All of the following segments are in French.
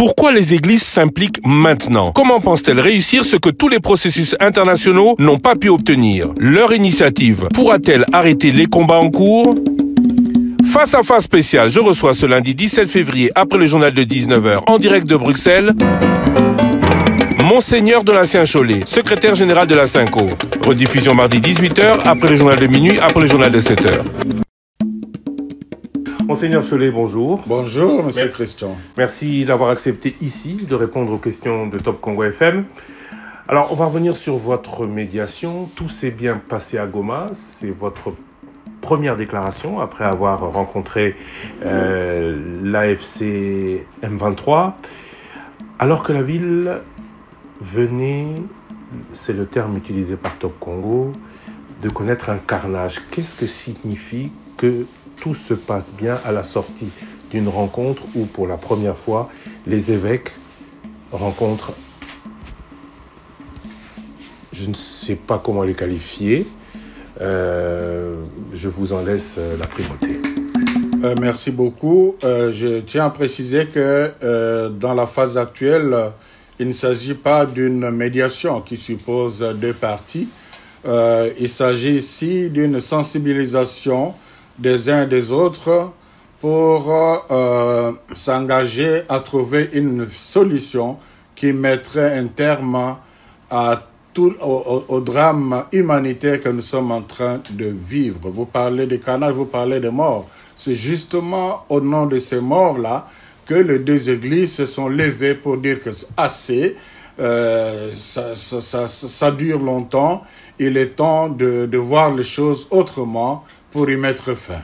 Pourquoi les églises s'impliquent maintenant? Comment pensent-elles réussir ce que tous les processus internationaux n'ont pas pu obtenir? Leur initiative pourra-t-elle arrêter les combats en cours? Face à face spécial, je reçois ce lundi 17 février, après le journal de 19h, en direct de Bruxelles, Monseigneur de l'Ancien Cholet, secrétaire général de la Synco. Rediffusion mardi 18h, après le journal de minuit, après le journal de 7h. Monseigneur Cholet, bonjour. Bonjour, monsieur Christian. Merci d'avoir accepté ici de répondre aux questions de Top Congo FM. Alors, on va revenir sur votre médiation. Tout s'est bien passé à Goma. C'est votre première déclaration après avoir rencontré l'AFC M23. Alors que la ville venait, c'est le terme utilisé par Top Congo, de connaître un carnage. Qu'est-ce que signifie que tout se passe bien à la sortie d'une rencontre où, pour la première fois, les évêques rencontrent, je ne sais pas comment les qualifier, je vous en laisse la primauté. Merci beaucoup. Je tiens à préciser que dans la phase actuelle, il ne s'agit pas d'une médiation qui suppose deux parties. Il s'agit ici d'une sensibilisation des uns et des autres pour s'engager à trouver une solution qui mettrait un terme à au drame humanitaire que nous sommes en train de vivre. Vous parlez de carnage, vous parlez de morts. C'est justement au nom de ces morts-là que les deux églises se sont levées pour dire que c'est assez, ça dure longtemps, il est temps de voir les choses autrement pour y mettre fin.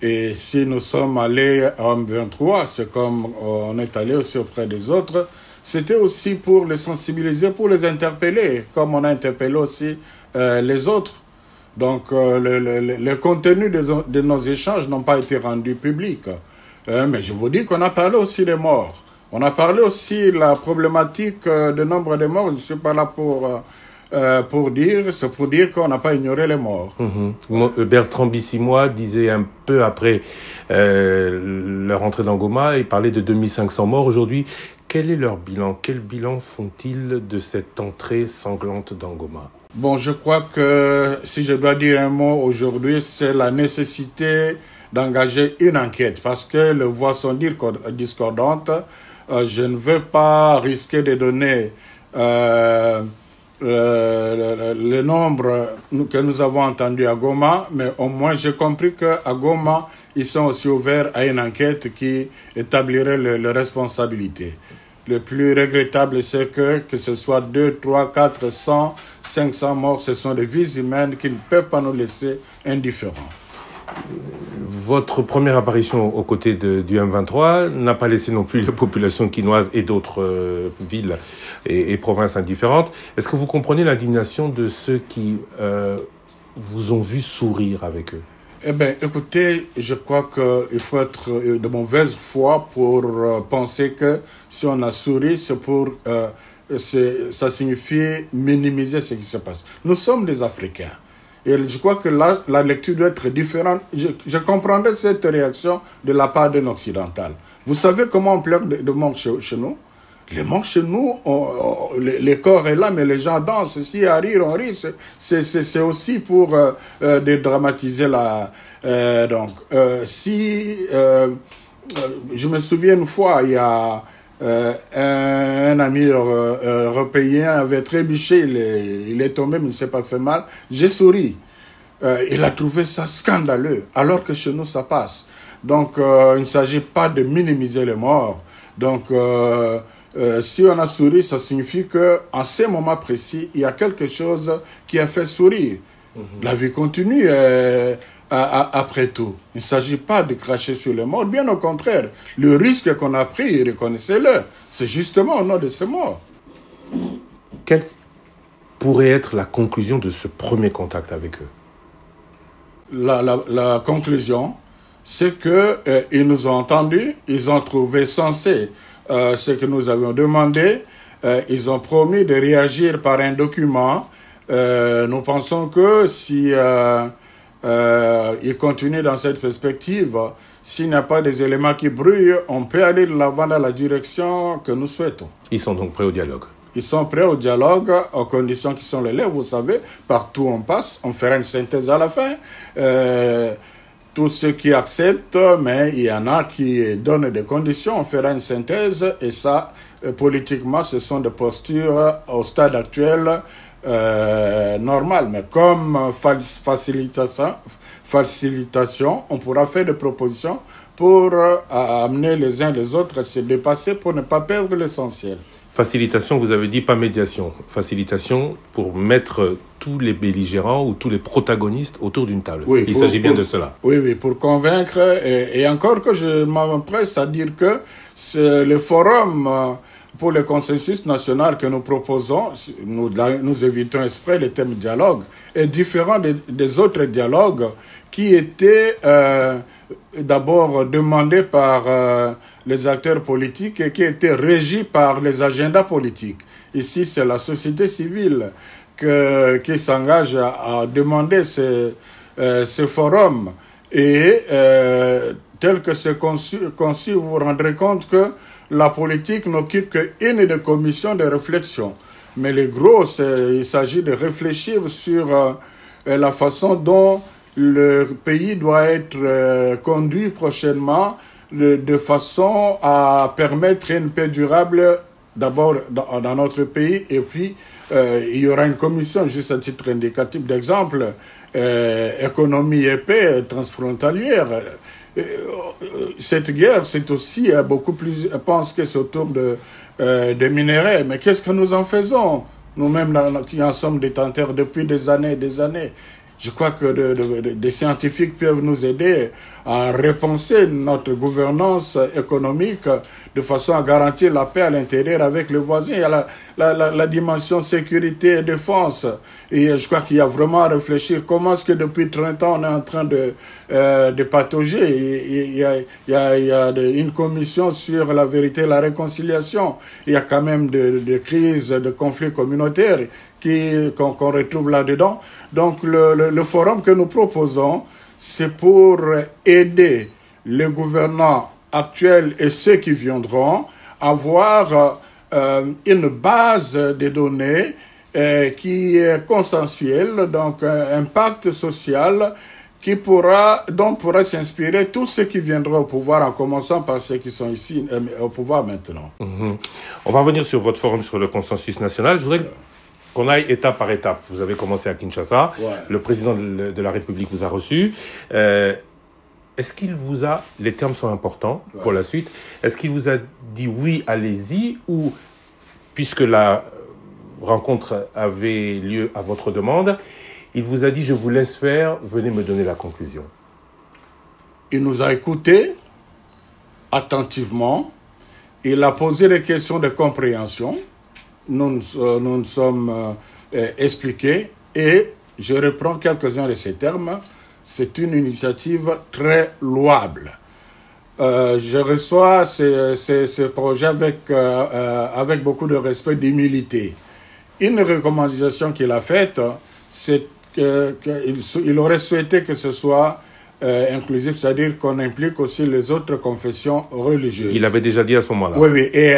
Et si nous sommes allés à M23, c'est comme on est allé aussi auprès des autres, c'était aussi pour les sensibiliser, pour les interpeller, comme on a interpellé aussi les autres. Donc, le contenu de nos échanges n'ont pas été rendus publics. Mais je vous dis qu'on a parlé aussi des morts. On a parlé aussi de la problématique du nombre de morts. Je ne suis pas là pour dire, c'est pour dire qu'on n'a pas ignoré les morts. Bertrand Bissimois disait un peu après leur entrée dans Goma, il parlait de 2500 morts aujourd'hui. Quel est leur bilan? Quel bilan font-ils de cette entrée sanglante dans Goma? Bon, je crois que si je dois dire un mot aujourd'hui, c'est la nécessité d'engager une enquête parce que les voix sont discordantes. Je ne veux pas risquer de donner le nombre que nous avons entendu à Goma, mais au moins j'ai compris qu'à Goma, ils sont aussi ouverts à une enquête qui établirait les responsabilités. Le plus regrettable, c'est que ce soit 2, 3, 4, 100, 500 morts, ce sont des vies humaines qui ne peuvent pas nous laisser indifférents. Votre première apparition aux côtés du M23 n'a pas laissé non plus les populations quinoises et d'autres villes et provinces indifférentes. Est-ce que vous comprenez l'indignation de ceux qui vous ont vu sourire avec eux? Eh bien, écoutez, je crois qu'il faut être de mauvaise foi pour penser que si on a souri, c'est pour... ça signifie minimiser ce qui se passe. Nous sommes des Africains. Et je crois que là, la lecture doit être différente. Je comprendrais cette réaction de la part d'un occidental. Vous savez comment on pleure de morts chez nous? Les morts chez nous, les corps est là, mais les gens dansent. Si à rire, on rit. C'est aussi pour dédramatiser la... je me souviens une fois, il y a un ami européen avait trébuché, il est tombé, mais il ne s'est pas fait mal. J'ai souri. Il a trouvé ça scandaleux, alors que chez nous, ça passe. Donc, il ne s'agit pas de minimiser les morts. Donc, si on a souri, ça signifie qu'en ces moments précis, il y a quelque chose qui a fait sourire. La vie continue après tout. Il ne s'agit pas de cracher sur les morts, bien au contraire. Le risque qu'on a pris, reconnaissez-le, c'est justement au nom de ces morts. Quelle pourrait être la conclusion de ce premier contact avec eux? La conclusion, c'est qu'ils nous ont entendus, ils ont trouvé sensé ce que nous avions demandé, ils ont promis de réagir par un document. Nous pensons que si ils continuent dans cette perspective, s'il n'y a pas des éléments qui brûlent, on peut aller de l'avant dans la direction que nous souhaitons. Ils sont donc prêts au dialogue. Ils sont prêts au dialogue, aux conditions qui sont les leurs. Vous savez, partout où on passe, on fera une synthèse à la fin. Tous ceux qui acceptent, mais il y en a qui donnent des conditions, on fera une synthèse. Et ça, politiquement, ce sont des postures au stade actuel normales. Mais comme facilitation, on pourra faire des propositions pour amener les uns les autres à se dépasser pour ne pas perdre l'essentiel. Facilitation, vous avez dit pas médiation. Facilitation pour mettre tous les belligérants ou tous les protagonistes autour d'une table. Oui, il s'agit bien de cela. Oui, pour convaincre. Et encore que je m'empresse à dire que c'est le forum pour le consensus national que nous proposons, nous évitons exprès le thème dialogue, est différent des autres dialogues qui étaient d'abord demandés par les acteurs politiques et qui étaient régis par les agendas politiques. Ici, c'est la société civile qui s'engage à demander ce forum. Et tel que c'est conçu, vous vous rendrez compte que la politique n'occupe qu'une des commissions de réflexion. Mais le gros, il s'agit de réfléchir sur la façon dont le pays doit être conduit prochainement de façon à permettre une paix durable d'abord dans notre pays, et puis il y aura une commission, juste à titre indicatif d'exemple, économie et paix transfrontalière. Cette guerre, c'est aussi beaucoup plus, je pense que c'est autour de minerais. Mais qu'est-ce que nous en faisons? Nous-mêmes qui en sommes détenteurs depuis des années et des années. Je crois que des scientifiques peuvent nous aider à repenser notre gouvernance économique de façon à garantir la paix à l'intérieur avec les voisins. Il y a la dimension sécurité et défense. Et je crois qu'il y a vraiment à réfléchir comment est-ce que depuis 30 ans on est en train de patauger. Il y a une commission sur la vérité et la réconciliation. Il y a quand même de crises, de conflits communautaires qu'on retrouve là-dedans. Donc le forum que nous proposons, c'est pour aider les gouvernants actuels et ceux qui viendront à avoir une base de données qui est consensuelle, donc un pacte social dont pourra s'inspirer tous ceux qui viendront au pouvoir, en commençant par ceux qui sont ici au pouvoir maintenant. On va revenir sur votre forum sur le consensus national. Je voudrais qu'on aille étape par étape. Vous avez commencé à Kinshasa. Ouais. Le président de la République vous a reçu. Est-ce qu'il vous a... Les termes sont importants pour la suite. Est-ce qu'il vous a dit oui, allez-y, ou puisque la rencontre avait lieu à votre demande, il vous a dit je vous laisse faire, venez me donner la conclusion? Il nous a écoutés attentivement. Il a posé des questions de compréhension. Nous nous sommes expliqués et je reprends quelques-uns de ces termes. C'est une initiative très louable. Je reçois ces projets avec beaucoup de respect, d'humilité. Une recommandation qu'il a faite, c'est qu'il aurait souhaité que ce soit inclusif, c'est-à-dire qu'on implique aussi les autres confessions religieuses. Il avait déjà dit à ce moment-là. Oui. Et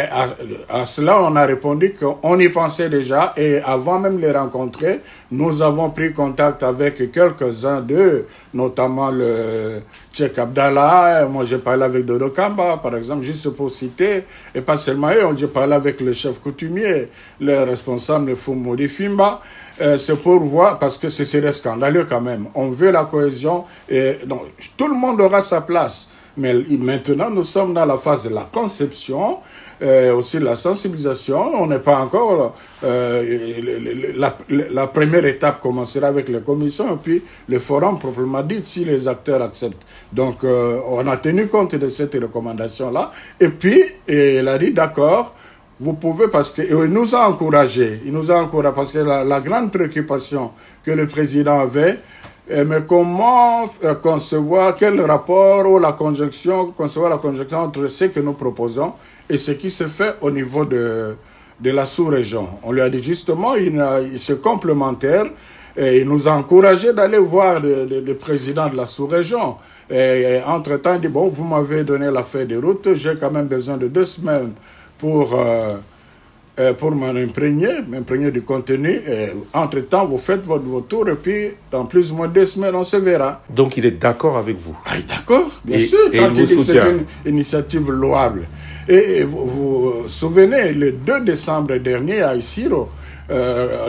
à cela, on a répondu qu'on y pensait déjà. Et avant même de les rencontrer, nous avons pris contact avec quelques-uns d'eux, notamment le Cheikh Abdallah. Moi, j'ai parlé avec Dodo Kamba, par exemple, juste pour citer. Et pas seulement eux, j'ai parlé avec le chef coutumier, le responsable de Fumodi Fimba. C'est pour voir, parce que ce serait scandaleux quand même. On veut la cohésion. Et donc, tout le monde aura sa place. Mais maintenant, nous sommes dans la phase de la conception, aussi de la sensibilisation. On n'est pas encore... la première étape commencera avec les commissions et puis le forum proprement dit, si les acteurs acceptent. Donc, on a tenu compte de cette recommandation-là. Et puis, il a dit, d'accord, vous pouvez, parce que il nous a encouragés. Il nous a encouragés parce que la grande préoccupation que le président avait, mais comment concevoir, quel rapport ou concevoir la conjonction entre ce que nous proposons et ce qui se fait au niveau de la sous-région. On lui a dit justement, c'est complémentaire. Et il nous a encouragé d'aller voir le président de la sous-région. Et entre-temps, il dit, bon, vous m'avez donné la feuille de route, j'ai quand même besoin de 2 semaines pour m'imprégner du contenu. Et entre-temps, vous faites votre tour et puis dans plus ou moins 2 semaines, on se verra. Donc il est d'accord avec vous? Ah, d'accord, bien sûr, quand il dit que c'est une initiative louable. Et vous vous souvenez, le 2 décembre dernier à Isiro,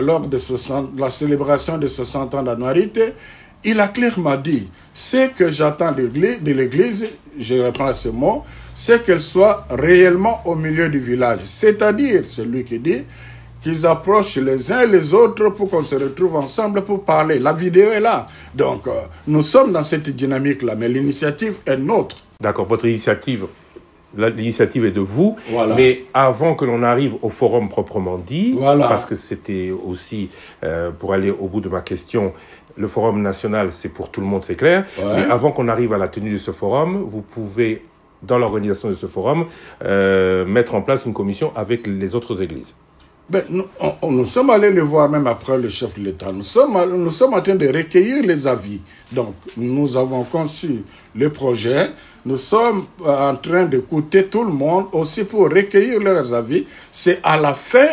lors de la célébration de 60 ans d'Anouarité, il a clairement dit, ce que j'attends de l'Église, je reprends ce mot, c'est qu'elle soit réellement au milieu du village. C'est-à-dire, c'est lui qui dit, qu'ils approchent les uns les autres pour qu'on se retrouve ensemble pour parler. La vidéo est là. Donc, nous sommes dans cette dynamique-là, mais l'initiative est nôtre. D'accord, votre initiative, l'initiative est de vous, voilà. Mais avant que l'on arrive au forum proprement dit, voilà. Parce que c'était aussi, pour aller au bout de ma question, le forum national, c'est pour tout le monde, c'est clair, ouais. Mais avant qu'on arrive à la tenue de ce forum, vous pouvez, dans l'organisation de ce forum, mettre en place une commission avec les autres églises. Ben, nous sommes allés le voir même après le chef de l'État. Nous sommes en train de recueillir les avis. Donc, nous avons conçu le projet. Nous sommes en train d'écouter tout le monde aussi pour recueillir leurs avis. C'est à la fin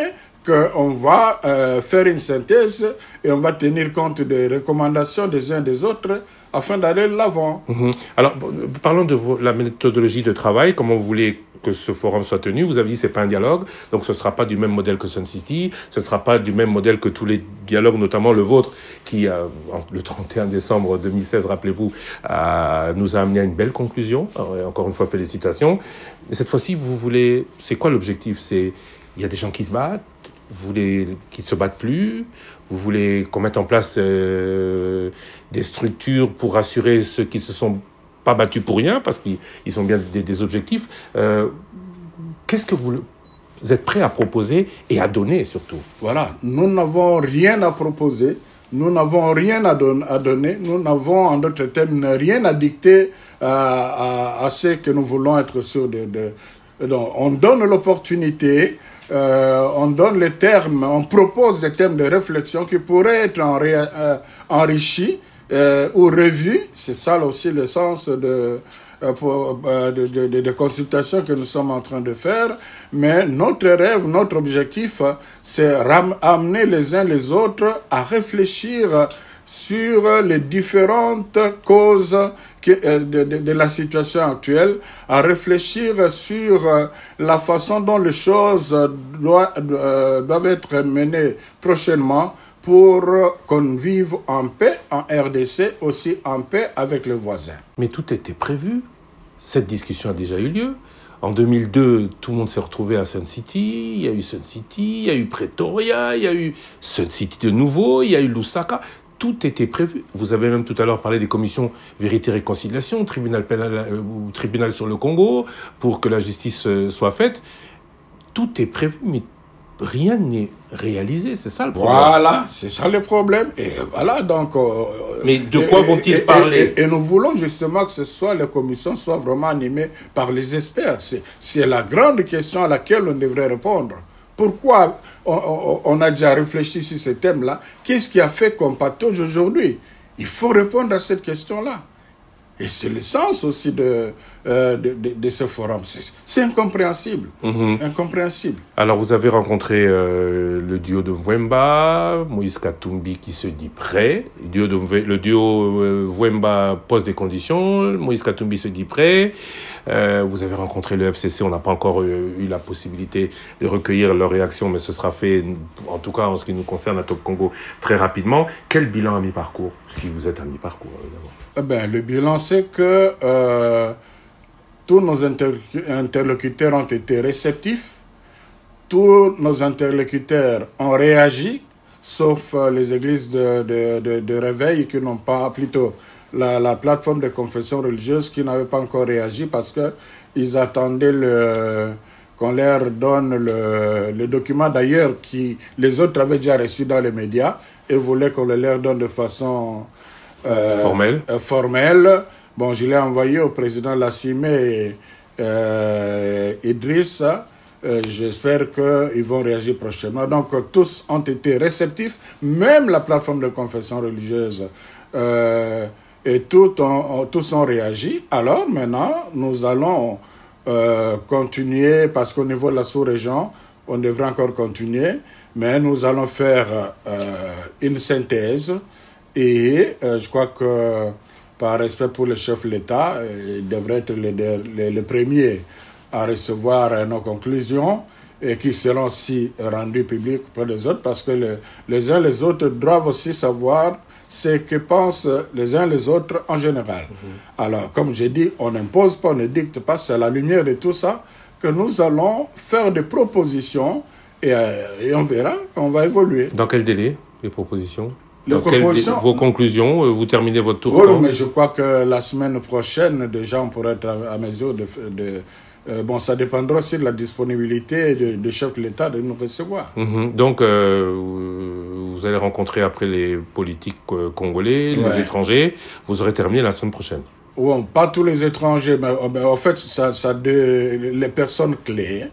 qu'on va faire une synthèse et on va tenir compte des recommandations des uns des autres afin d'aller de l'avant. Alors, parlons de la méthodologie de travail. Comment vous voulez que ce forum soit tenu? Vous avez dit que ce n'est pas un dialogue, donc ce ne sera pas du même modèle que Sun City, ce ne sera pas du même modèle que tous les dialogues, notamment le vôtre, qui, le 31 décembre 2016, rappelez-vous, nous a amené à une belle conclusion. Alors, encore une fois, félicitations. Mais cette fois-ci, vous voulez... C'est quoi l'objectif? Il y a des gens qui se battent, vous voulez qu'ils ne se battent plus, vous voulez qu'on mette en place des structures pour rassurer ceux qui se sont pas battus pour rien, parce qu'ils ont bien des objectifs. Qu'est-ce que vous êtes prêt à proposer et à donner, surtout? Voilà, nous n'avons rien à proposer, nous n'avons rien à donner, nous n'avons, en d'autres termes, rien à dicter à ce que nous voulons être sûrs donc, on donne l'opportunité, on donne les termes, on propose des termes de réflexion qui pourraient être enrichis ou revus. C'est ça aussi le sens de consultations que nous sommes en train de faire. Mais notre rêve, notre objectif, c'est amener les uns les autres à réfléchir sur les différentes causes de la situation actuelle, à réfléchir sur la façon dont les choses doivent être menées prochainement pour qu'on vive en paix en RDC, aussi en paix avec les voisins. Mais tout était prévu. Cette discussion a déjà eu lieu. En 2002, tout le monde s'est retrouvé à Sun City. Il y a eu Sun City, il y a eu Pretoria, il y a eu Sun City de nouveau, il y a eu Lusaka. Tout était prévu. Vous avez même tout à l'heure parlé des commissions vérité et réconciliation, tribunal pénal ou tribunal sur le Congo, pour que la justice soit faite. Tout est prévu, mais rien n'est réalisé. C'est ça le problème. Voilà, c'est ça le problème. Et voilà, donc... mais de quoi vont-ils parler? Et nous voulons justement que les commissions soient vraiment animées par les experts. C'est la grande question à laquelle on devrait répondre. Pourquoi on a déjà réfléchi sur ce thème-là? Qu'est-ce qui a fait qu'on patauge aujourd'hui? Il faut répondre à cette question-là. Et c'est le sens aussi de ce forum. C'est incompréhensible. Incompréhensible. Alors, vous avez rencontré le duo de Mvwemba, Moïse Katumbi qui se dit prêt. Le duo Mvwemba pose des conditions, Moïse Katumbi se dit prêt. Vous avez rencontré le FCC, on n'a pas encore eu la possibilité de recueillir leur réaction, mais ce sera fait, en tout cas en ce qui nous concerne à Top Congo, très rapidement. Quel bilan à mi-parcours, si vous êtes à mi-parcours, évidemment? Le bilan, c'est que tous nos interlocuteurs ont été réceptifs, tous nos interlocuteurs ont réagi, sauf les églises de réveil qui n'ont pas, plutôt la plateforme de confession religieuse qui n'avait pas encore réagi parce qu'ils attendaient qu'on leur donne le document d'ailleurs qui les autres avaient déjà reçu dans les médias et voulaient qu'on le leur donne de façon formelle. Bon, je l'ai envoyé au président Lassime Idriss j'espère qu'ils vont réagir prochainement. Donc, tous ont été réceptifs, même la plateforme de confession religieuse, et tous ont réagi. Alors, maintenant, nous allons continuer, parce qu'au niveau de la sous-région, on devrait encore continuer, mais nous allons faire une synthèse et je crois que par respect pour le chef de l'État, il devrait être le premier à recevoir nos conclusions et qui seront aussi rendues publiques auprès des autres parce que les uns les autres doivent aussi savoir ce que pensent les uns les autres en général. Alors, comme j'ai dit, on n'impose pas, on ne dicte pas, c'est à la lumière de tout ça que nous allons faire des propositions et on verra, on va évoluer. Dans quel délai, les propositions? Vos conclusions, vous terminez votre tour? Oui, mais je crois que la semaine prochaine, déjà, on pourrait être à mesure bon, ça dépendra aussi de la disponibilité du chef de l'État de nous recevoir. Donc, vous allez rencontrer après les politiques congolais, les étrangers. Vous aurez terminé la semaine prochaine. Oui, pas tous les étrangers, mais en fait, les personnes clés.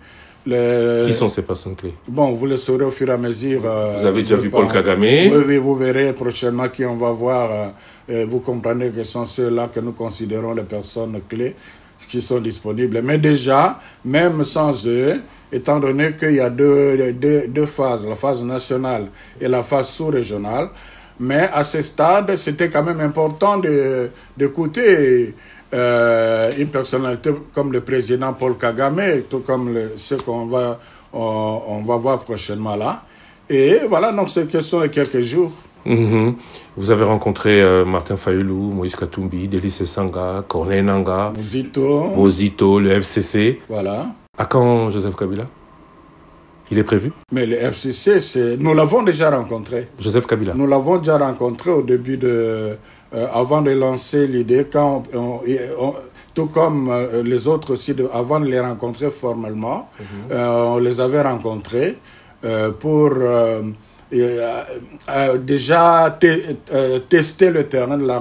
Qui sont ces personnes clés? Bon, vous le saurez au fur et à mesure. Vous avez déjà vu Paul Kagame? Oui, vous verrez prochainement qui on va voir. Vous comprenez que ce sont ceux-là que nous considérons les personnes clés qui sont disponibles. Mais déjà, même sans eux, étant donné qu'il y a deux phases, la phase nationale et la phase sous-régionale, mais à ce stade, c'était quand même important d'écouter une personnalité comme le président Paul Kagame, tout comme ce qu'on va voir prochainement là. Et voilà, donc c'est question de quelques jours. Vous avez rencontré Martin Fayulu, Moïse Katumbi, Délice Sanga, Corneille Nangaa, Mozito, le FCC. Voilà. À quand Joseph Kabila? Il est prévu? Mais le FCC, nous l'avons déjà rencontré. Joseph Kabila? Nous l'avons déjà rencontré au début avant de lancer l'idée, tout comme les autres aussi, avant de les rencontrer formellement, on les avait rencontrés pour déjà tester le terrain, la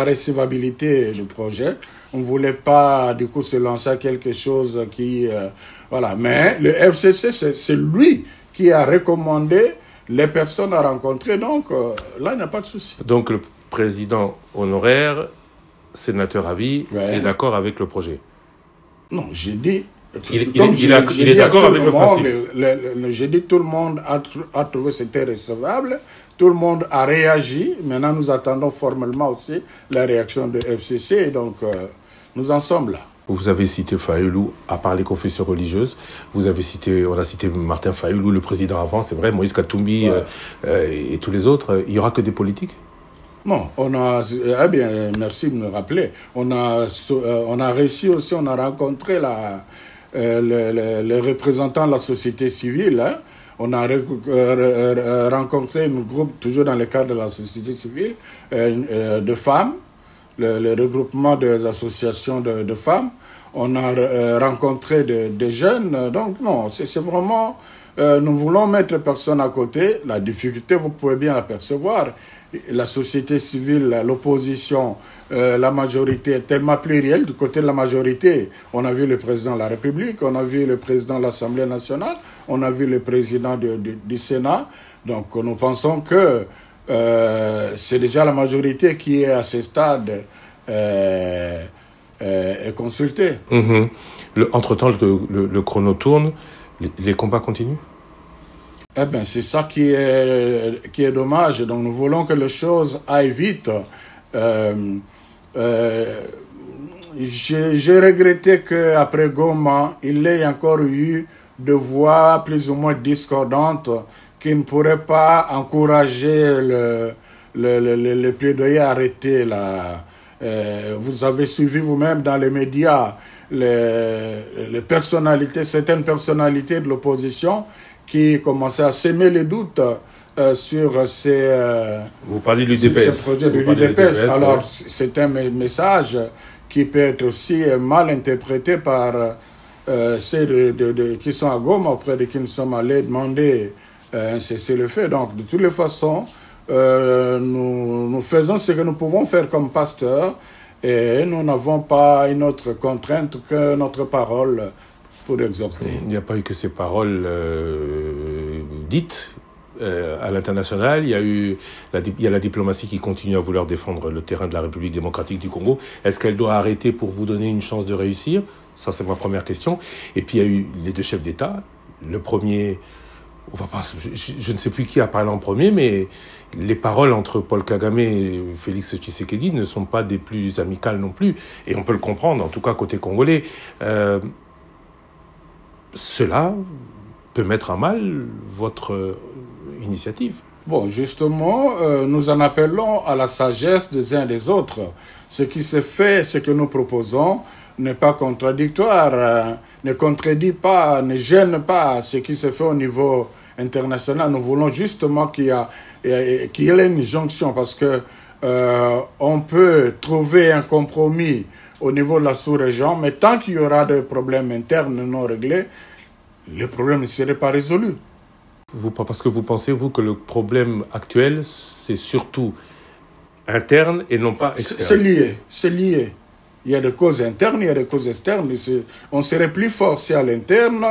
recevabilité du projet. On ne voulait pas, du coup, se lancer à quelque chose qui... voilà. Mais le FCC, c'est lui qui a recommandé les personnes à rencontrer. Donc, là, il n'y a pas de souci. Donc, le président honoraire, sénateur à vie, est d'accord avec le projet? Non, j'ai dit... Il est d'accord avec le principe. J'ai dit tout le monde a trouvé que c'était recevable. Tout le monde a réagi. Maintenant, nous attendons formellement aussi la réaction de FCC. Et donc, nous en sommes là. Vous avez cité Fayulu, à part les confessions religieuses. On a cité Martin Fayulu, le président avant, c'est vrai, Moïse Katumbi et tous les autres. Il n'y aura que des politiques? Non, merci de me rappeler. On a réussi aussi, on a rencontré les représentants de la société civile. Hein. On a rencontré un groupe, toujours dans le cadre de la société civile, de femmes, le regroupement des associations de femmes. On a rencontré des jeunes. Donc non, c'est vraiment... nous voulons mettre personne à côté. La difficulté, vous pouvez bien l'apercevoir. La société civile, l'opposition, la majorité est tellement plurielle. Du côté de la majorité, on a vu le président de la République, on a vu le président de l'Assemblée nationale, on a vu le président du Sénat. Donc nous pensons que c'est déjà la majorité qui est à ce stade est consultée. Entre-temps, le chrono tourne. Les combats continuent? Eh bien, c'est ça qui est dommage. Donc, nous voulons que les choses aillent vite. J'ai regretté qu'après Goma, il y ait encore eu de voix plus ou moins discordantes qui ne pourraient pas encourager le plaidoyer arrêté. Vous avez suivi vous-même dans les médias certaines personnalités de l'opposition qui commençaient à s'aimer les doutes sur vous parlez de l'UDPS. Ce projet de l'UDPS. Alors, c'est un message qui peut être aussi mal interprété par ceux qui sont à Goma, auprès de qui nous sommes allés demander un cessez-le-feu. Donc, de toutes les façons, nous faisons ce que nous pouvons faire comme pasteurs et nous n'avons pas une autre contrainte que notre parole pour exhorter. Il n'y a pas eu que ces paroles dites à l'international. Il y a la diplomatie qui continue à vouloir défendre le terrain de la République démocratique du Congo. Est-ce qu'elle doit arrêter pour vous donner une chance de réussir? Ça, c'est ma première question. Et puis, il y a eu les deux chefs d'État. Le premier, je ne sais plus qui a parlé en premier, mais les paroles entre Paul Kagame et Félix Tshisekedi ne sont pas des plus amicales non plus. Et on peut le comprendre, en tout cas côté congolais. Cela peut mettre à mal votre initiative. Bon, justement, nous en appelons à la sagesse des uns et des autres. Ce qui se fait, ce que nous proposons, n'est pas contradictoire, ne contredit pas, ne gêne pas ce qui se fait au niveau international. Nous voulons justement qu'il y ait une jonction, parce que on peut trouver un compromis au niveau de la sous-région, mais tant qu'il y aura des problèmes internes non réglés, le problème ne serait pas résolu. Parce que vous pensez, vous, que le problème actuel, c'est surtout interne et non pas externe. C'est lié. Il y a des causes internes, il y a des causes externes. On serait plus fort si à l'interne,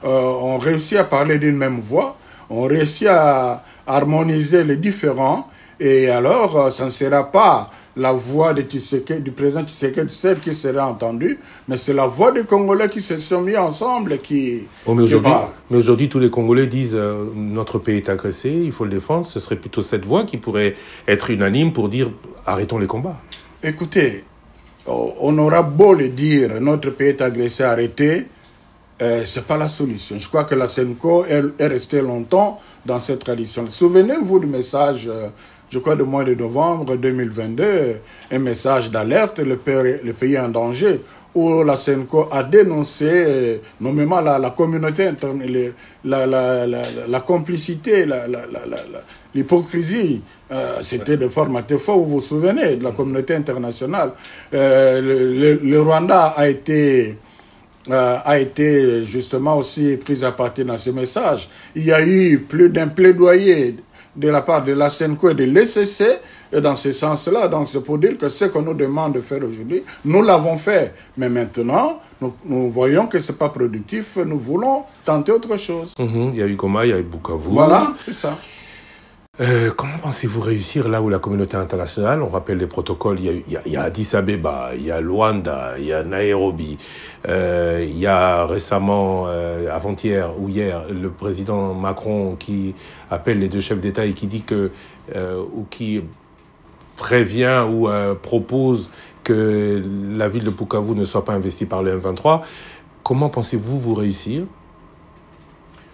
on réussit à parler d'une même voix, on réussit à harmoniser les différents, et alors ça ne sera pas la voix du président Tshisekedi seul qui sera entendue, mais c'est la voix des Congolais qui se sont mis ensemble et qui parlent. Mais aujourd'hui, tous les Congolais disent notre pays est agressé, il faut le défendre. Ce serait plutôt cette voix qui pourrait être unanime pour dire arrêtons les combats. Écoutez, on aura beau le dire, notre pays est agressé, arrêtez, c'est pas la solution. Je crois que la SENCO est restée longtemps dans cette tradition. Souvenez-vous du message, je crois, de mois de novembre 2022, un message d'alerte, le pays est en danger, où la SENCO a dénoncé nommément la communauté interne, la complicité, l'hypocrisie. C'était de formater fort, vous vous souvenez, de la communauté internationale. Le Rwanda a été justement aussi pris à partie dans ce message. Il y a eu plus d'un plaidoyer de la part de la SENCO et de l'ECC dans ce sens-là. Donc c'est pour dire que ce qu'on nous demande de faire aujourd'hui, nous l'avons fait. Mais maintenant, nous voyons que ce n'est pas productif, nous voulons tenter autre chose. Il y a eu Goma, il y a eu Bukavu. Voilà, c'est ça. Comment pensez-vous réussir là où la communauté internationale, on rappelle les protocoles, il y a Addis Abeba, il y a Luanda, il y a Nairobi, il y a récemment, avant-hier ou hier, le président Macron qui appelle les deux chefs d'État et qui dit que, ou qui prévient ou propose que la ville de Bukavu ne soit pas investie par le M23. Comment pensez-vous vous réussir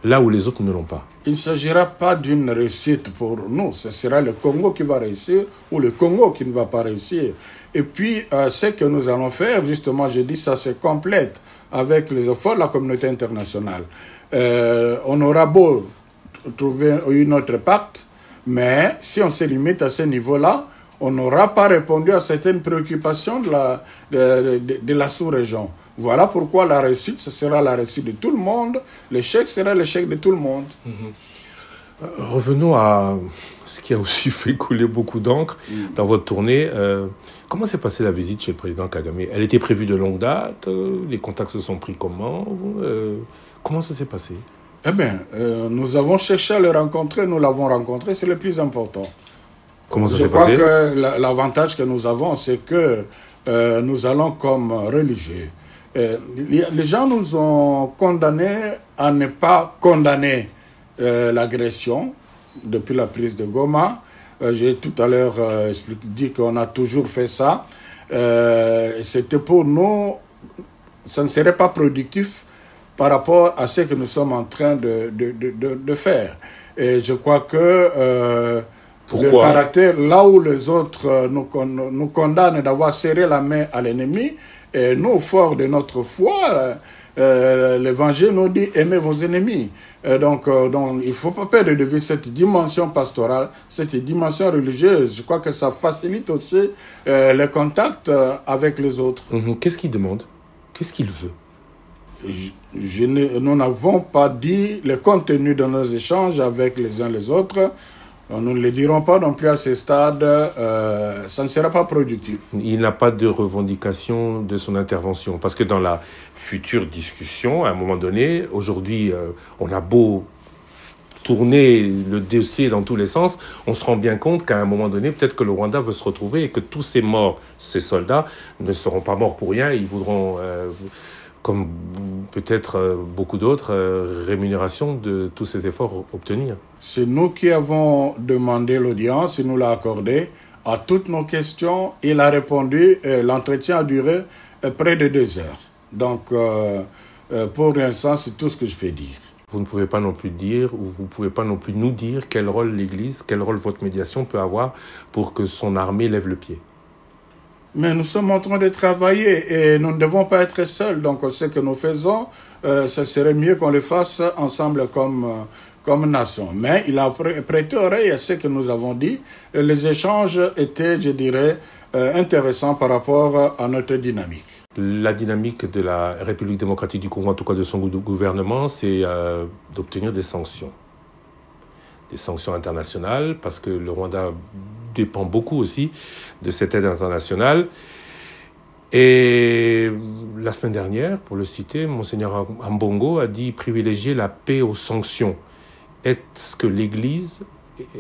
là où les autres ne l'ont pas? Il ne s'agira pas d'une réussite pour nous. Ce sera le Congo qui va réussir ou le Congo qui ne va pas réussir. Et puis, ce que nous allons faire, justement, je dis ça, c'est complète avec les efforts de la communauté internationale. On aura beau trouver une autre pacte, mais si on se limite à ce niveau-là, on n'aura pas répondu à certaines préoccupations de la sous-région. Voilà pourquoi la réussite, ce sera la réussite de tout le monde. L'échec sera l'échec de tout le monde. Revenons à ce qui a aussi fait couler beaucoup d'encre dans votre tournée. Comment s'est passée la visite chez le président Kagame? Elle était prévue de longue date? Les contacts se sont pris comment? Comment ça s'est passé? Eh bien, nous avons cherché à le rencontrer, nous l'avons rencontré, c'est le plus important. Comment ça s'est passé? Je crois que l'avantage que nous avons, c'est que nous allons comme religieux. Les gens nous ont condamnés à ne pas condamner l'agression depuis la prise de Goma. J'ai tout à l'heure dit qu'on a toujours fait ça. C'était pour nous, ça ne serait pas productif par rapport à ce que nous sommes en train de faire. Et je crois que le caractère, là où les autres nous condamnent d'avoir serré la main à l'ennemi, et nous, forts de notre foi, l'Évangile nous dit « aimez vos ennemis ». Donc, il ne faut pas perdre de vue cette dimension pastorale, cette dimension religieuse. Je crois que ça facilite aussi les contacts avec les autres. Qu'est-ce qu'il demande? Qu'est-ce qu'il veut? Nous n'avons pas dit le contenu de nos échanges avec les uns les autres. Nous ne le dirons pas non plus à ce stade, ça ne sera pas productif. Il n'a pas de revendication de son intervention. Parce que dans la future discussion, à un moment donné, aujourd'hui, on a beau tourner le dossier dans tous les sens, on se rend bien compte qu'à un moment donné, peut-être que le Rwanda veut se retrouver et que tous ces morts, ces soldats, ne seront pas morts pour rien. Ils voudront, comme peut-être beaucoup d'autres, rémunération de tous ces efforts obtenus. C'est nous qui avons demandé l'audience, il nous l'a accordé. À toutes nos questions, il a répondu. L'entretien a duré près de 2 heures. Donc, pour l'instant, c'est tout ce que je peux dire. Vous ne pouvez pas non plus dire, ou vous ne pouvez pas non plus nous dire quel rôle l'Église, quel rôle votre médiation peut avoir pour que son armée lève le pied. Mais nous sommes en train de travailler et nous ne devons pas être seuls. Donc, ce que nous faisons, ce serait mieux qu'on le fasse ensemble comme nation. Mais il a prêté oreille à ce que nous avons dit. Et les échanges étaient, je dirais, intéressants par rapport à notre dynamique. La dynamique de la République démocratique du Congo, en tout cas de son gouvernement, c'est d'obtenir des sanctions internationales, parce que le Rwanda dépend beaucoup aussi de cette aide internationale. Et la semaine dernière, pour le citer, Monseigneur Ambongo a dit privilégier la paix aux sanctions. Est-ce que l'Église,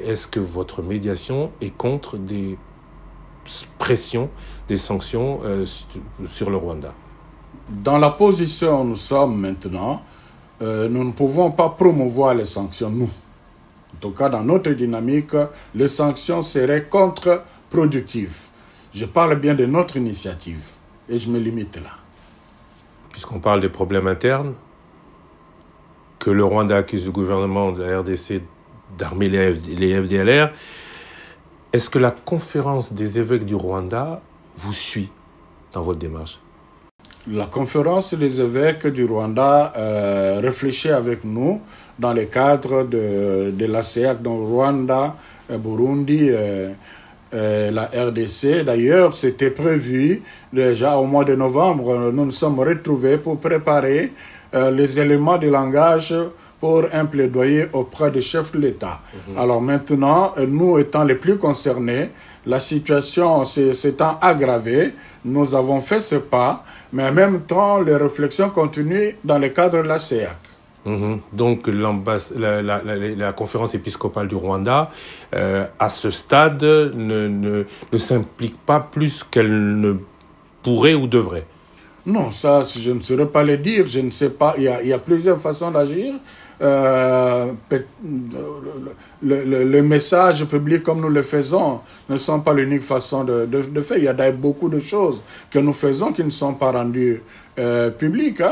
est-ce que votre médiation est contre des pression des sanctions sur le Rwanda? Dans la position où nous sommes maintenant, nous ne pouvons pas promouvoir les sanctions, nous. En tout cas, dans notre dynamique, les sanctions seraient contre-productives. Je parle bien de notre initiative et je me limite là. Puisqu'on parle des problèmes internes, que le Rwanda accuse le gouvernement de la RDC d'armer les FDLR, est-ce que la conférence des évêques du Rwanda vous suit dans votre démarche? La conférence des évêques du Rwanda réfléchit avec nous dans le cadre de la CEAC, donc Rwanda, Burundi, la RDC. D'ailleurs, c'était prévu déjà au mois de novembre. Nous nous sommes retrouvés pour préparer les éléments de langage pour un plaidoyer auprès des chefs de l'État. Alors maintenant, nous étant les plus concernés, la situation s'étant aggravée, nous avons fait ce pas, mais en même temps, les réflexions continuent dans le cadre de la CEAC. Donc la conférence épiscopale du Rwanda, à ce stade, ne s'implique pas plus qu'elle ne pourrait ou devrait. Non, ça, je ne saurais pas le dire, je ne sais pas, il y a plusieurs façons d'agir. Le message public comme nous le faisons ne sont pas l'unique façon de faire. Il y a d'ailleurs beaucoup de choses que nous faisons qui ne sont pas rendues publiques.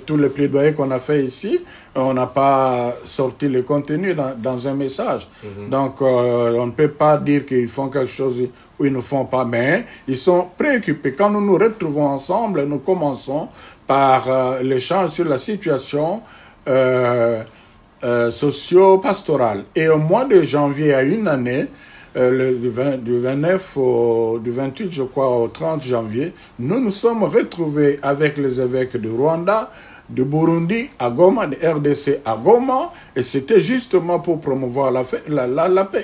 Tous les plaidoyers qu'on a fait ici, on n'a pas sorti le contenu dans un message. Donc, on ne peut pas dire qu'ils font quelque chose ou ils ne font pas, mais ils sont préoccupés. Quand nous nous retrouvons ensemble, nous commençons par l'échange sur la situation socio-pastorale. Et au mois de janvier, à une année, du 29 du 28, je crois, au 30 janvier, nous nous sommes retrouvés avec les évêques du Rwanda, de Burundi à Goma, de RDC à Goma, et c'était justement pour promouvoir la paix.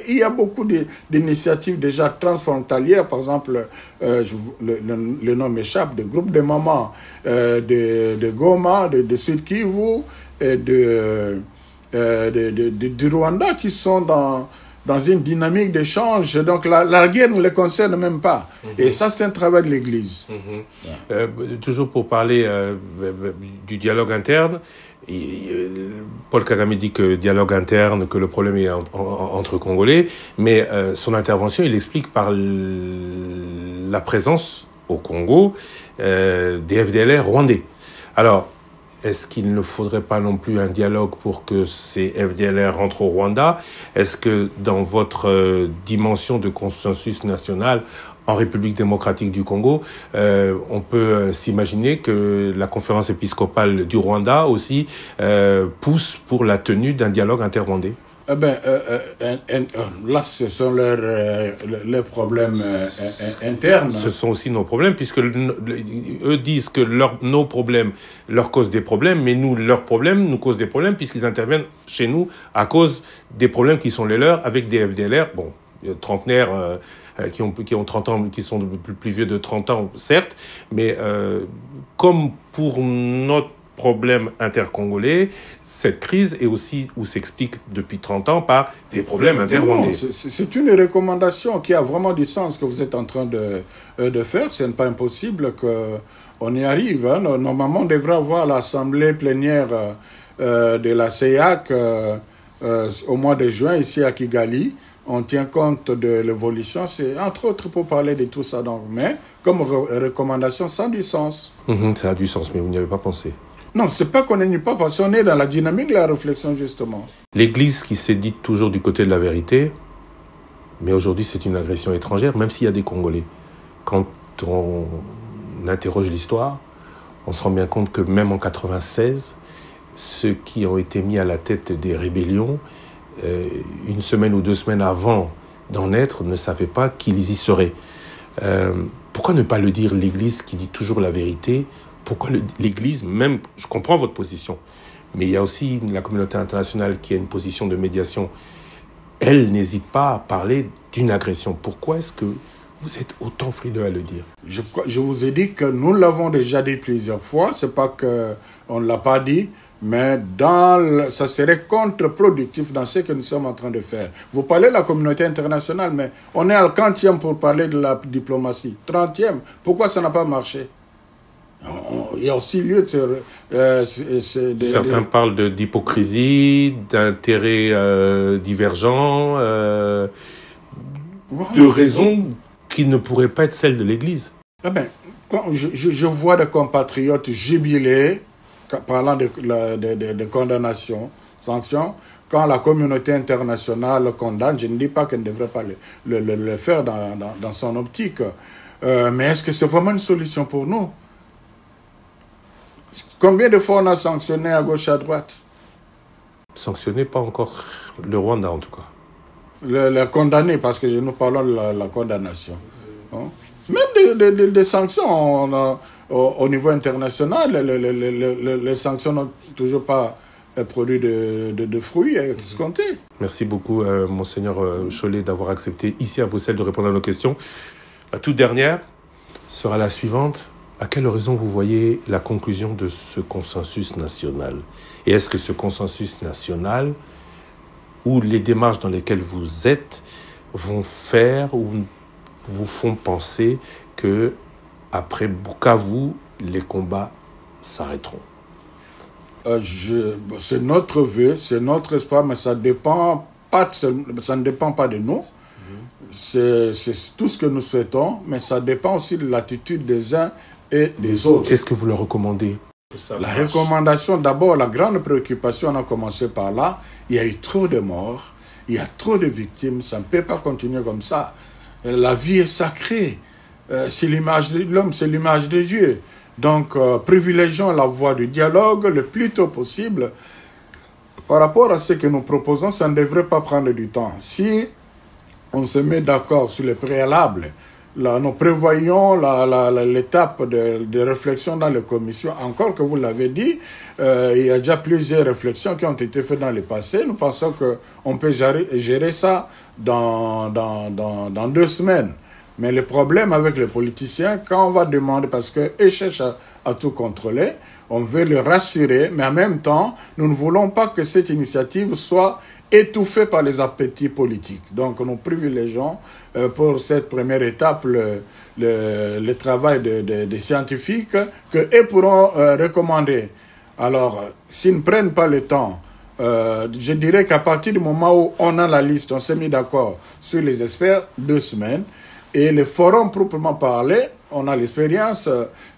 Il y a beaucoup d'initiatives déjà transfrontalières, par exemple, le nom m'échappe, de groupes de mamans de Goma, de Sud Kivu, et du Rwanda qui sont dans une dynamique d'échange. Donc la guerre ne les concerne même pas. Et ça, c'est un travail de l'Église. Toujours pour parler du dialogue interne, Paul Kagame dit que dialogue interne, que le problème est entre Congolais, mais son intervention, il explique par la présence au Congo des FDLR rwandais. Alors, est-ce qu'il ne faudrait pas non plus un dialogue pour que ces FDLR rentrent au Rwanda? Est-ce que dans votre dimension de consensus national en République démocratique du Congo, on peut s'imaginer que la conférence épiscopale du Rwanda aussi pousse pour la tenue d'un dialogue interrwandais? Là, ce sont leurs problèmes internes. Ce sont aussi nos problèmes, puisque eux disent que nos problèmes leur causent des problèmes, mais nous, leurs problèmes nous causent des problèmes, puisqu'ils interviennent chez nous à cause des problèmes qui sont les leurs avec des FDLR, bon, trentenaires qui ont 30 ans, qui sont plus vieux de 30 ans, certes, mais comme pour notre problème intercongolais, cette crise est aussi où s'explique depuis 30 ans par des problèmes interrwandais. C'est une recommandation qui a vraiment du sens que vous êtes en train de faire. Ce n'est pas impossible qu'on y arrive. Hein. Normalement, on devrait avoir l'assemblée plénière de la CEAC au mois de juin ici à Kigali. On tient compte de l'évolution. C'est entre autres pour parler de tout ça. Donc, mais comme recommandation, ça a du sens. Ça a du sens, mais vous n'y avez pas pensé. Non, c'est pas qu'on n'y pas pensé, on est dans la dynamique de la réflexion, justement. L'Église qui s'est dite toujours du côté de la vérité, mais aujourd'hui c'est une agression étrangère, même s'il y a des Congolais. Quand on interroge l'histoire, on se rend bien compte que même en 1996, ceux qui ont été mis à la tête des rébellions, une semaine ou 2 semaines avant d'en naître, ne savaient pas qu'ils y seraient. Pourquoi ne pas le dire, l'Église qui dit toujours la vérité? Pourquoi l'Église, même, je comprends votre position, mais il y a aussi la communauté internationale qui a une position de médiation. Elle n'hésite pas à parler d'une agression. Pourquoi est-ce que vous êtes autant frileux à le dire? Je vous ai dit que nous l'avons déjà dit plusieurs fois. C'est pas qu'on ne l'a pas dit, mais ça serait contre-productif dans ce que nous sommes en train de faire. Vous parlez de la communauté internationale, mais on est à 40e pour parler de la diplomatie. 30e, pourquoi ça n'a pas marché? Il y a aussi lieu de certains parlent d'hypocrisie, d'intérêts divergents, de raisons qui ne pourraient pas être celles de l'Église. Quand je vois des compatriotes jubiler, parlant de condamnation, sanctions, quand la communauté internationale condamne, je ne dis pas qu'elle ne devrait pas le faire dans son optique. Mais est-ce que c'est vraiment une solution pour nous? Combien de fois on a sanctionné à gauche et à droite? Sanctionné, pas encore le Rwanda en tout cas. Le condamné, parce que nous parlons de la condamnation. Même des sanctions au niveau international, les sanctions n'ont toujours pas produit de fruits escomptés. Merci beaucoup, Monseigneur Chollet, d'avoir accepté ici à Bruxelles de répondre à nos questions. La toute dernière sera la suivante. À quel horizon vous voyez la conclusion de ce consensus national? Et est-ce que ce consensus national, ou les démarches dans lesquelles vous êtes, vont faire ou vous font penser que après Bukavu, les combats s'arrêteront? C'est notre vœu, c'est notre espoir, mais ça ne dépend pas de nous. C'est tout ce que nous souhaitons, mais ça dépend aussi de l'attitude des uns et des autres. Qu'est-ce que vous leur recommandez? La recommandation, d'abord, la grande préoccupation, on a commencé par là. Il y a eu trop de morts, il y a trop de victimes, ça ne peut pas continuer comme ça. La vie est sacrée, c'est l'image de l'homme, c'est l'image de Dieu. Donc, privilégions la voie du dialogue le plus tôt possible. Par rapport à ce que nous proposons, ça ne devrait pas prendre du temps. Si on se met d'accord sur les préalables, là, nous prévoyons l'étape de réflexion dans les commissions. Encore que vous l'avez dit, il y a déjà plusieurs réflexions qui ont été faites dans le passé. Nous pensons qu'on peut gérer ça dans 2 semaines. Mais le problème avec les politiciens, quand on va demander, parce qu'ils cherchent à tout contrôler, on veut les rassurer, mais en même temps, nous ne voulons pas que cette initiative soit étouffée par les appétits politiques. Donc, nous privilégions pour cette première étape le travail des scientifiques qu'eux pourront recommander. Alors, s'ils ne prennent pas le temps, je dirais qu'à partir du moment où on a la liste, on s'est mis d'accord sur les experts, 2 semaines, et le forum proprement parlé, on a l'expérience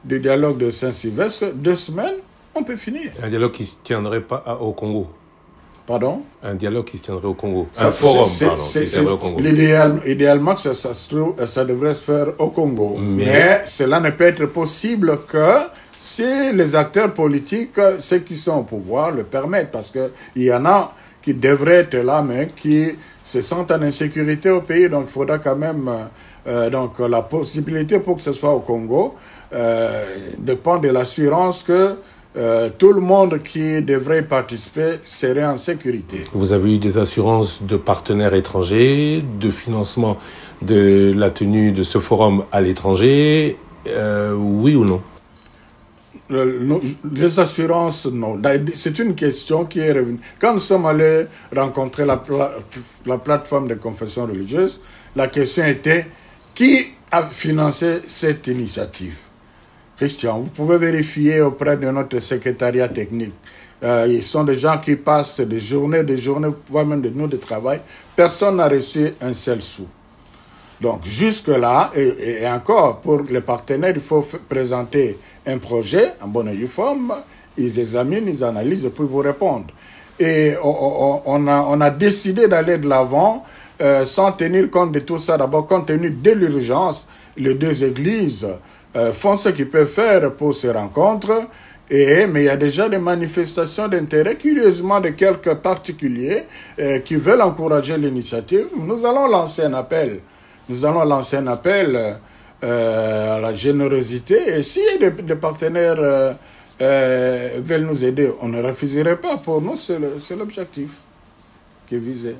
du dialogue de Saint-Sylvestre, 2 semaines, on peut finir. Un dialogue qui ne se tiendrait pas au Congo? Pardon? Un dialogue qui se tiendrait au Congo. Un forum, pardon, qui se tiendrait au Congo. Idéalement, ça devrait se faire au Congo. Mais cela ne peut être possible que si les acteurs politiques, ceux qui sont au pouvoir, le permettent, parce qu'il y en a qui devraient être là, mais qui se sentent en insécurité au pays. Donc, il faudra quand même... donc, la possibilité pour que ce soit au Congo dépend de l'assurance que tout le monde qui devrait participer serait en sécurité. Vous avez eu des assurances de partenaires étrangers, de financement de la tenue de ce forum à l'étranger, oui ou non? Les assurances, non. C'est une question qui est revenue. Quand nous sommes allés rencontrer la plateforme de confession religieuse, la question était qui a financé cette initiative? Christian, vous pouvez vérifier auprès de notre secrétariat technique. Ils sont des gens qui passent des journées, voire même des nuits de travail. Personne n'a reçu un seul sou. Donc, jusque-là, et encore, pour les partenaires, il faut présenter un projet en bonne et due forme. Ils examinent, ils analysent et puis vous répondent. Et on a décidé d'aller de l'avant sans tenir compte de tout ça. D'abord, compte tenu de l'urgence, les deux églises font ce qu'ils peuvent faire pour ces rencontres. Mais il y a déjà des manifestations d'intérêt, curieusement, de quelques particuliers qui veulent encourager l'initiative. Nous allons lancer un appel. À la générosité. Et si des partenaires veulent nous aider, on ne refuserait pas. Pour nous, c'est l'objectif qui est visé.